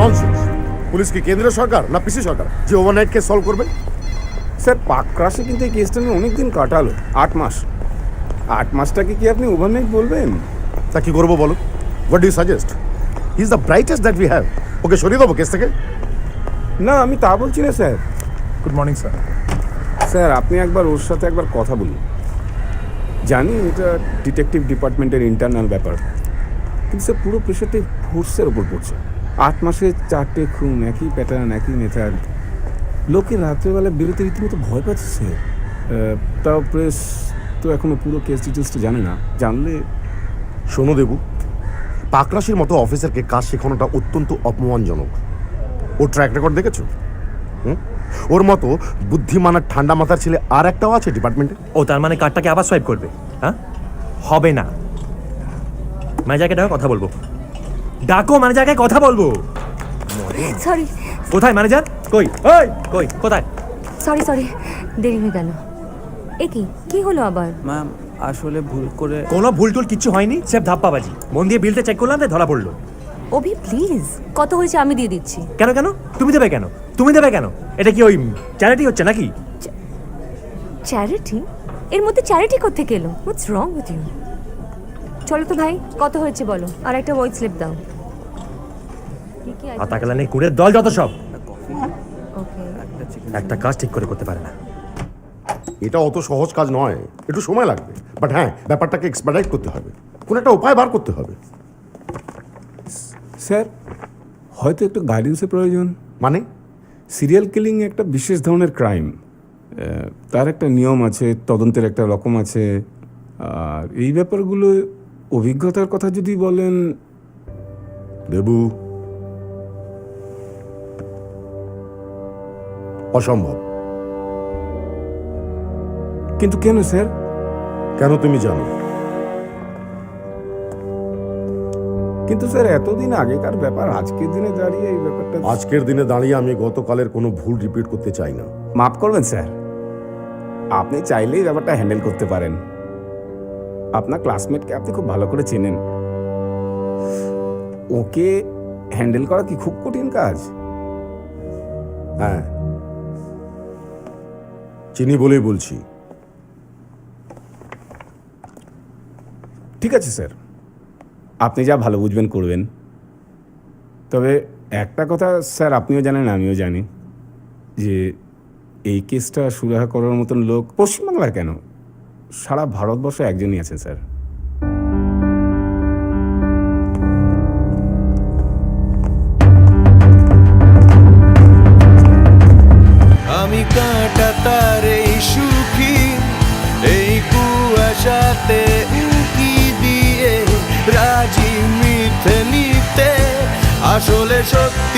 Nonsense. Police কি কেন্দ্রীয় সরকার না পিসি সরকার যে ওভারনাইট কেস সলভ করবে? স্যার পাকরাশে কিন্তু এই কেসটা নিয়ে অনেক দিন কাটালো, 8 মাস। 8 মাসটাকে কি আপনি ওভারনাইট বলবেন? তা কি করবো বলো? What do you suggest? He is the brightest that we have. ওকে সরিয়ে দেবো কেস থেকে? না, আমি তা বলছি না sir. Good morning sir. Sir আপনি একবার ওর সাথে একবার কথা বলুন। জানি এটা ডিটেকটিভ ডিপার্টমেন্টের ইন্টারনাল ব্যাপার, কিন্তু স্যার পুরো প্রেশারটা ফোর্সের ওপর পড়ছে। 8 মাসে 4টে খুন, একই প্যাটার্ন, একই মেথড। লোকে রাত্রেবেলা বেরোতে রীতিমতো ভয় পাচ্ছে স্যার। তাও প্রেস তো এখনো পুরো কেস ডিটেলসটা জানে না। জানলে শোনো দেবু, পাকরাশির মতো অফিসারকে কাজ শেখানোটা অত্যন্ত অপমানজনক। ওর ট্র্যাক রেকর্ড দেখেছো? ওর মতো বুদ্ধিমান আর ঠান্ডা মাথার ছেলে আর একটাও আছে ডিপার্টমেন্টে। ও তার মানে কার্ডটাকে আবার সোয়াইপ করবে? হ্যাঁ, হবে না। ম্যানেজারকে ডাকো, কথা বলবো। ডাকো, ম্যানেজারকে কথা বলবো। সরি কোথায় ম্যানেজার? কই ওই কই কোথায়? সরি দেরি হয়ে গেল। এ কি হলো আবার? ম্যাম আসলে ভুল করে কোনো ভুল টুল কিচ্ছু হয়নি, সেফ ধাপ্পাবাজি। মন দিয়ে বিলটা চেক করলাম, ধরা পড়লো। অভি প্লিজ, কত হয়েছে আমি দিয়ে দিচ্ছি। কেন কেন তুমি দেবে কেন? তুমি দেবে কেন? এটা কি ওই চ্যারিটি হচ্ছে নাকি? চ্যারিটি? এর মধ্যে চ্যারিটি কোত্থেকে এলো? হোয়াটস রং উইথ ইউ? চলো তো ভাই, কত হয়েছে বলো, আর একটা ওয়াইট স্লিপ দাও। আতাকালা নেই কুড়ের দল যত সব, ওকে। একটা কাজ ঠিক করে করতে পারে না। এটা অত সহজ কাজ নয়, একটু সময় লাগবে। বাট হ্যাঁ, ব্যাপারটাকে এক্সপার্টাইজ করতে হবে, কোনো একটা উপায় বার করতে হবে। স্যার হয়তো একটু গাইডেন্সের প্রয়োজন। মানে সিরিয়াল কিলিং একটা বিশেষ ধরনের ক্রাইম, তার একটা নিয়ম আছে, তদন্তের একটা রকম আছে। আর এই ব্যাপারগুলো অভিজ্ঞতার কথা যদি বলেন, দেবু, অসম্ভব। কিন্তু কেন স্যার? কেন তুমি জানো? কিন্তু স্যার এতদিন আগেকার ব্যাপার, আজকের দিনে দাঁড়িয়ে এই ব্যাপারটা। আজকের দিনে দাঁড়িয়ে আমি গতকালের কোনো ভুল রিপিট করতে চাই না। মাফ করবেন স্যার, আপনি চাইলেই ব্যাপারটা হ্যান্ডেল করতে পারেন। আপনার ক্লাসমেটকে আপনি খুব ভালো করে চেনেন। ওকে হ্যান্ডেল করা কি খুব কঠিন কাজ? হ্যাঁ, চিনি বলেই বলছি। ঠিক আছে স্যার, আপনি যা ভালো বুঝবেন করবেন। তবে একটা কথা স্যার আপনিও জানেন, আমিও জানি, যে এই কেসটা সুরাহা করার মতন লোক পশ্চিমবাংলার কেন, সারা ভারতবর্ষে একজনই আছেন স্যার। আমি কাঁটা তার এই সুখী, এই কুয়াশাতে উঁকি দিয়ে রাজি মিথে নিতে, আসলে সত্য